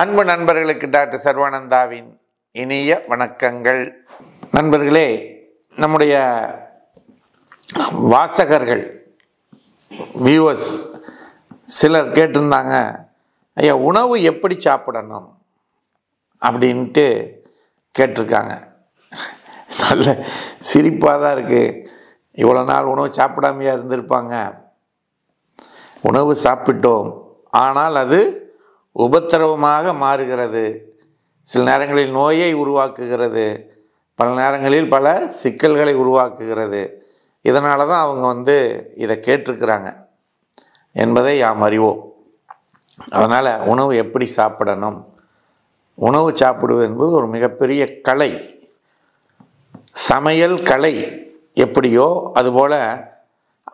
அன்பு நண்பர்களுக்கு டாக்டர் சர்வானந்தாவின் இனிய வணக்கங்கள். நண்பர்களே, நம்முடைய வாசகர்கள் வியூவர்ஸ் சிலர் கேட்டிருந்தாங்க, ஐயா உணவு எப்படி சாப்பிடணும் அப்படின்ட்டு கேட்டிருக்காங்க. நல்ல சிரிப்பாக தான் இருக்குது. இவ்வளோ நாள் உணவு சாப்பிடாமையாக இருந்திருப்பாங்க. உணவு சாப்பிட்டோம், ஆனால் அது உபத்திரவமாக மாறுகிறது. சில நேரங்களில் நோயை உருவாக்குகிறது, பல நேரங்களில் பல சிக்கல்களை உருவாக்குகிறது. இதனால தான் அவங்க இதை கேட்டிருக்கிறாங்க என்பதை யாம் அறிவோம். அதனால் உணவு எப்படி சாப்பிடணும், உணவு சாப்பிடுவது என்பது ஒரு மிகப்பெரிய கலை. சமையல் கலை எப்படியோ அதுபோல்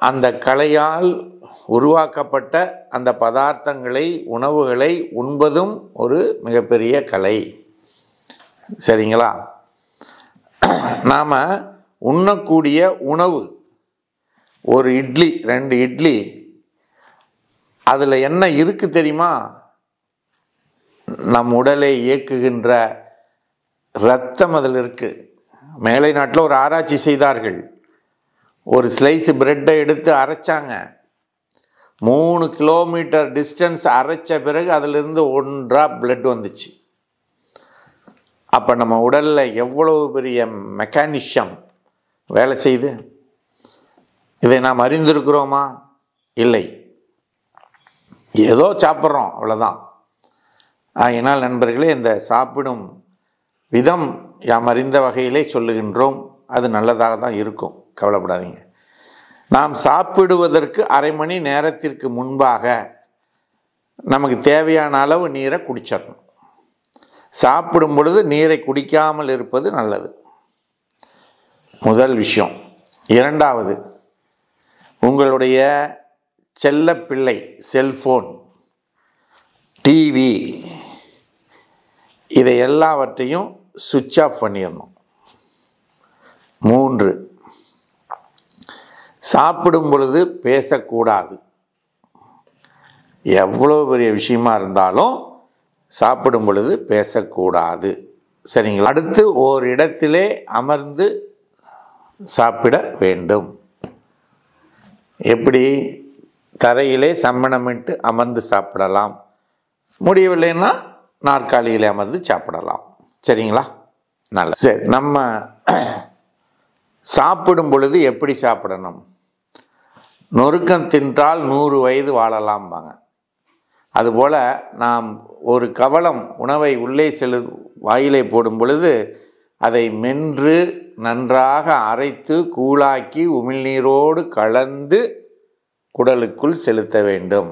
அந்த கலையால் உருவாக்கப்பட்ட அந்த பதார்த்தங்களை, உணவுகளை உண்பதும் ஒரு மிகப்பெரிய கலை. சரிங்களா? நாம் உண்ணக்கூடிய உணவு, ஒரு இட்லி, 2 இட்லி, அதில் என்ன இருக்குது தெரியுமா? நம் உடலை இயக்குகின்ற இரத்தம் அதில் இருக்குது. மேலை நாட்டில் ஒரு ஆராய்ச்சி செய்தார்கள். ஒரு ஸ்லைஸ் பிரெட்டை எடுத்து அரைச்சாங்க. 3 கிலோமீட்டர் டிஸ்டன்ஸ் அரைச்ச பிறகு அதிலிருந்து 1 ட்ராப் பிளட் வந்துச்சு. அப்போ நம்ம உடலில் எவ்வளவு பெரிய மெக்கானிசம் வேலை செய்யுது. இதை நாம் அறிந்திருக்கிறோமா? இல்லை. ஏதோ சாப்பிட்றோம், அவ்வளோதான். ஆகையினால் நண்பர்களே, இந்த சாப்பிடும் விதம் யாம் அறிந்த வகையிலே சொல்லுகின்றோம். அது நல்லதாக தான் இருக்கும், கவலைப்படாதீங்க. நாம் சாப்பிடுவதற்கு அரை மணி நேரத்திற்கு முன்பாக நமக்கு தேவையான அளவு நீரை குடிச்சிடணும். சாப்பிடும் பொழுது நீரை குடிக்காமல் இருப்பது நல்லது, முதல் விஷயம். இரண்டாவது, உங்களுடைய செல்ல பிள்ளை செல்ஃபோன், டிவி, இதை எல்லாவற்றையும் சுவிட்ச் ஆஃப் பண்ணிடணும். 3, சாப்பிடும் பொழுது பேசக்கூடாது. எவ்வளோ பெரிய விஷயமா இருந்தாலும் சாப்பிடும் பொழுது பேசக்கூடாது. சரிங்களா? அடுத்து ஓர் இடத்திலே அமர்ந்து சாப்பிட வேண்டும். எப்படி? தரையிலே சம்மணமிட்டு அமர்ந்து சாப்பிடலாம். முடியவில்லைன்னா நாற்காலியிலே அமர்ந்து சாப்பிடலாம். சரிங்களா? நல்ல. சரி, நம்ம சாப்பிடும் பொழுது எப்படி சாப்பிடணும்? நொறுக்கம் தின்றால் 100 வயது வாழலாம்பாங்க. அதுபோல் நாம் ஒரு கவளம் உணவை உள்ளே வாயிலே போடும் பொழுது அதை மென்று நன்றாக அரைத்து கூழாக்கி உமிழ்நீரோடு கலந்து குடலுக்குள் செலுத்த வேண்டும்.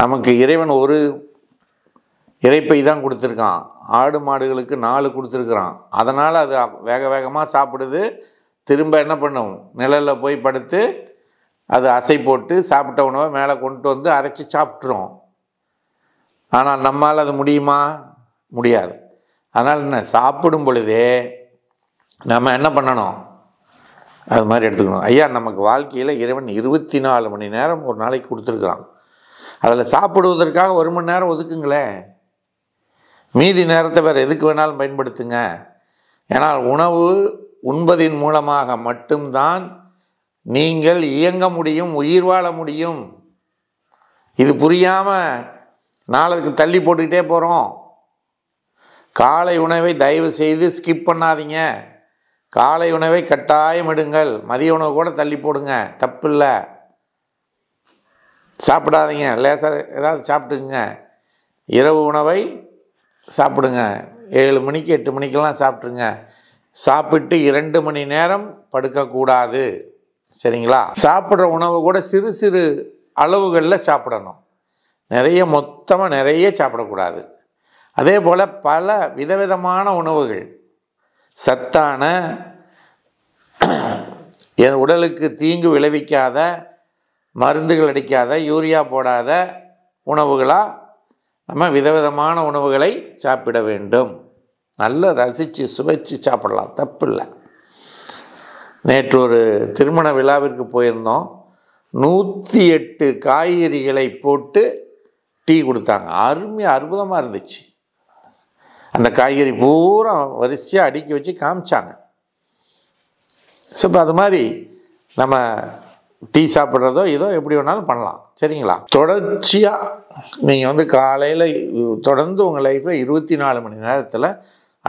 நமக்கு இறைவன் ஒரு இறைப்பை தான் கொடுத்துருக்கான். ஆடு மாடுகளுக்கு 4 கொடுத்துருக்குறான். அதனால் அது வேக வேகமாக சாப்பிடுது. திரும்ப என்ன பண்ணும்? நிழலில் போய் படுத்து அது அசை போட்டு சாப்பிட்ட உணவை மேலே கொண்டு வந்து அரைச்சி சாப்பிட்றோம். ஆனால் நம்மால் அது முடியுமா? முடியாது. அதனால் என்ன, சாப்பிடும் பொழுதே நம்ம என்ன பண்ணணும்? அது மாதிரி எடுத்துக்கணும். ஐயா, நமக்கு வாழ்க்கையில் இறைவன் 24 மணி நேரம் ஒரு நாளைக்கு கொடுத்துருக்குறான். அதில் சாப்பிடுவதற்காக 1 மணி நேரம் ஒதுக்குங்களேன். மீதி நேரத்தை வேறு எதுக்கு வேணாலும் பயன்படுத்துங்க. ஏன்னால் உணவு உண்பதின் மூலமாக மட்டும்தான் நீங்கள் இயங்க முடியும், உயிர் வாழ முடியும். இது புரியாமல் நாளுக்கு தள்ளி போட்டுக்கிட்டே போகிறோம். காலை உணவை தயவு செய்து ஸ்கிப் பண்ணாதீங்க. காலை உணவை கட்டாயம் எடுங்கள். மதிய உணவு கூட தள்ளி போடுங்க, தப்பு இல்லை. சாப்பிடாதீங்க, லேசாக ஏதாவது சாப்பிட்டுங்க. இரவு உணவை சாப்பிடுங்க. 7 மணிக்கு 8 மணிக்கெல்லாம் சாப்பிட்ருங்க. சாப்பிட்டு 2 மணி நேரம் படுக்கக்கூடாது. சரிங்களா? சாப்பிட்ற உணவு கூட சிறு சிறு அளவுகளில் சாப்பிடணும். மொத்தமாக நிறைய சாப்பிடக்கூடாது. அதே போல் பல விதவிதமான உணவுகள், சத்தான, என் உடலுக்கு தீங்கு விளைவிக்காத, மருந்துகள் அடிக்காத, யூரியா போடாத உணவுகளாக நம்ம விதவிதமான உணவுகளை சாப்பிட வேண்டும். நல்லா ரசித்து சுவைச்சு சாப்பிடலாம், தப்பு இல்லை. நேற்று ஒரு திருமண விழாவிற்கு போயிருந்தோம். 108 காய்கறிகளை போட்டு டீ கொடுத்தாங்க. அற்புதமாக இருந்துச்சு. அந்த காய்கறி பூரா வரிசையாக அடுக்கி வச்சு காமிச்சாங்க. ஸோ இப்போ அது மாதிரி நம்ம டீ சாப்பிட்றதோ ஏதோ எப்படி வேணாலும் பண்ணலாம். சரிங்களா? தொடர்ச்சியாக நீங்கள் காலையில் தொடர்ந்து உங்கள் லைஃப்பில் 24 மணி நேரத்தில்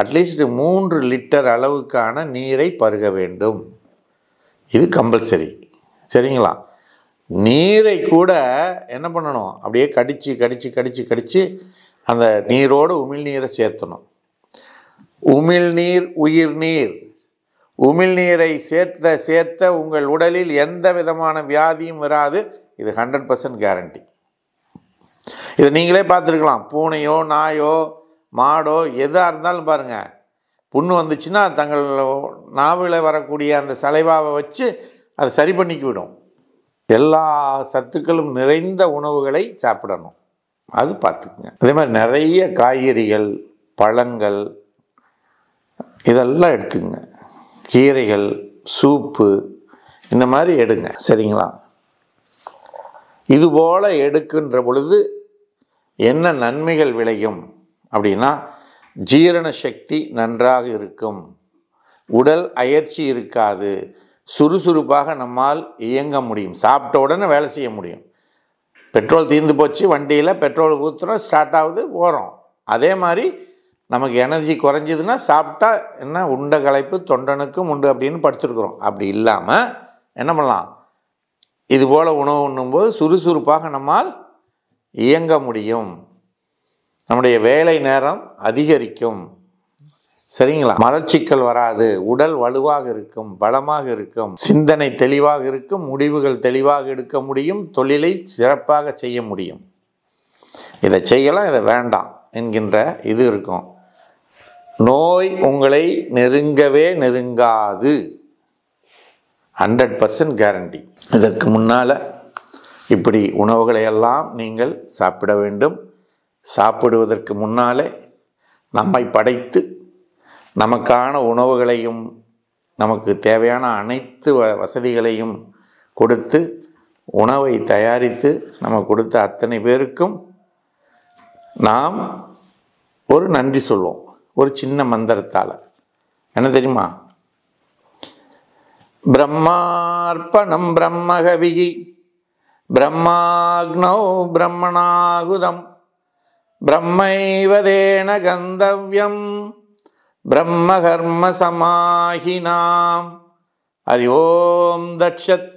அட்லீஸ்ட் 3 லிட்டர் அளவுக்கான நீரை பருக வேண்டும். இது கம்பல்சரி. சரிங்களா? நீரை கூட என்ன பண்ணணும், அப்படியே கடித்து அந்த நீரோடு உமிழ்நீரை சேர்த்தணும். உமிழ்நீர் உயிர் நீர். உமிழ்நீரை சேர்த்த உங்கள் உடலில் எந்த விதமான வியாதியும் வராது. இது 100% கேரண்டி. இதை நீங்களே பார்த்துருக்கலாம். பூனையோ நாயோ மாடோ எதாக இருந்தாலும் பாருங்கள், புண்ணு வந்துச்சுன்னா தங்கள் நாவில் வரக்கூடிய அந்த சலைவாவை வச்சு அதை சரி பண்ணிக்கி விடும். எல்லா சத்துக்களும் நிறைந்த உணவுகளை சாப்பிடணும். அது பார்த்துக்குங்க. அதே மாதிரி நிறைய காய்கறிகள், பழங்கள் இதெல்லாம் எடுத்துக்கங்க. கீரைகள், சூப்பு இந்த மாதிரி எடுங்க. சரிங்களா? இதுபோல் எடுக்கின்ற பொழுது என்ன நன்மைகள் விளையும் அப்படின்னா, ஜீரண சக்தி நன்றாக இருக்கும், உடல் அயற்சி இருக்காது, சுறுசுறுப்பாக நம்மால் இயங்க முடியும், சாப்பிட்ட உடனே வேலை செய்ய முடியும். பெட்ரோல் தீர்ந்து போச்சு, வண்டியில் பெட்ரோல் ஊற்றுறோம், ஸ்டார்ட் ஆகுது, போகிறோம். அதே மாதிரி நமக்கு எனர்ஜி குறைஞ்சிதுன்னா சாப்பிட்டா என்ன உண்ட களைப்பு தொண்டனுக்கும் உண்டு அப்படின்னு படுத்துருக்குறோம். அப்படி இல்லாமல் என்ன பண்ணலாம், இதுபோல் உணவு உண்ணும்போது சுறுசுறுப்பாக நம்மால் இயங்க முடியும், நம்முடைய வேலை நேரம் அதிகரிக்கும். சரிங்களா? மலச்சிக்கல் வராது, உடல் வலுவாக இருக்கும், பலமாக இருக்கும், சிந்தனை தெளிவாக இருக்கும், முடிவுகள் தெளிவாக எடுக்க முடியும், தொழிலை சிறப்பாக செய்ய முடியும். இதை செய்யலாம், இதை வேண்டாம் என்கின்ற இது இருக்கும். நோய் உங்களை நெருங்கவே நெருங்காது. 100% கேரண்டி. இதற்கு முன்னால் இப்படி உணவுகளை எல்லாம் நீங்கள் சாப்பிட வேண்டும். சாப்பிடுவதற்கு முன்னாலே நம்மை படைத்து நமக்கான உணவுகளையும் நமக்கு தேவையான அனைத்து வசதிகளையும் கொடுத்து உணவை தயாரித்து நம்ம கொடுத்த அத்தனை பேருக்கும் நாம் ஒரு நன்றி சொல்வோம். ஒரு சின்ன மந்திரத்தால். என்ன தெரியுமா? பிரம்மார்ப்பணம் பிரம்மகவிகி பிரம்மாக்னௌ பிரம்மணாகுதம் பிரம்மைவதேன கந்தவ்யம் பிரம்மகர்ம சமாஹினாம் ஹரி ஓம் தட்சத்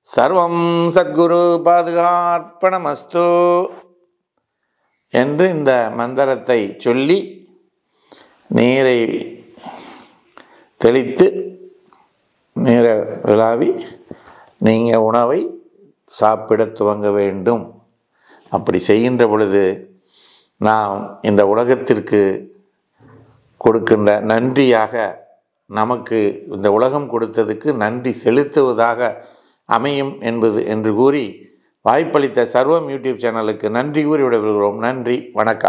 சர்வம் சத்குரு பாதுகார்ப்பணமஸ்து என்று இந்த மந்திரத்தை சொல்லி நீரை தெளித்து நீரை விளாவி நீங்கள் உணவை சாப்பிட துவங்க வேண்டும். அப்படி செய்கின்ற பொழுது நாம் இந்த உலகத்திற்கு கொடுக்கின்ற நன்றியாக, நமக்கு இந்த உலகம் கொடுத்ததுக்கு நன்றி செலுத்துவதாக அமையும் என்று கூறி வாய்ப்பளித்த சர்வம் யூடியூப் சேனலுக்கு நன்றி கூறி விடைபெறுகிறோம். நன்றி, வணக்கம்.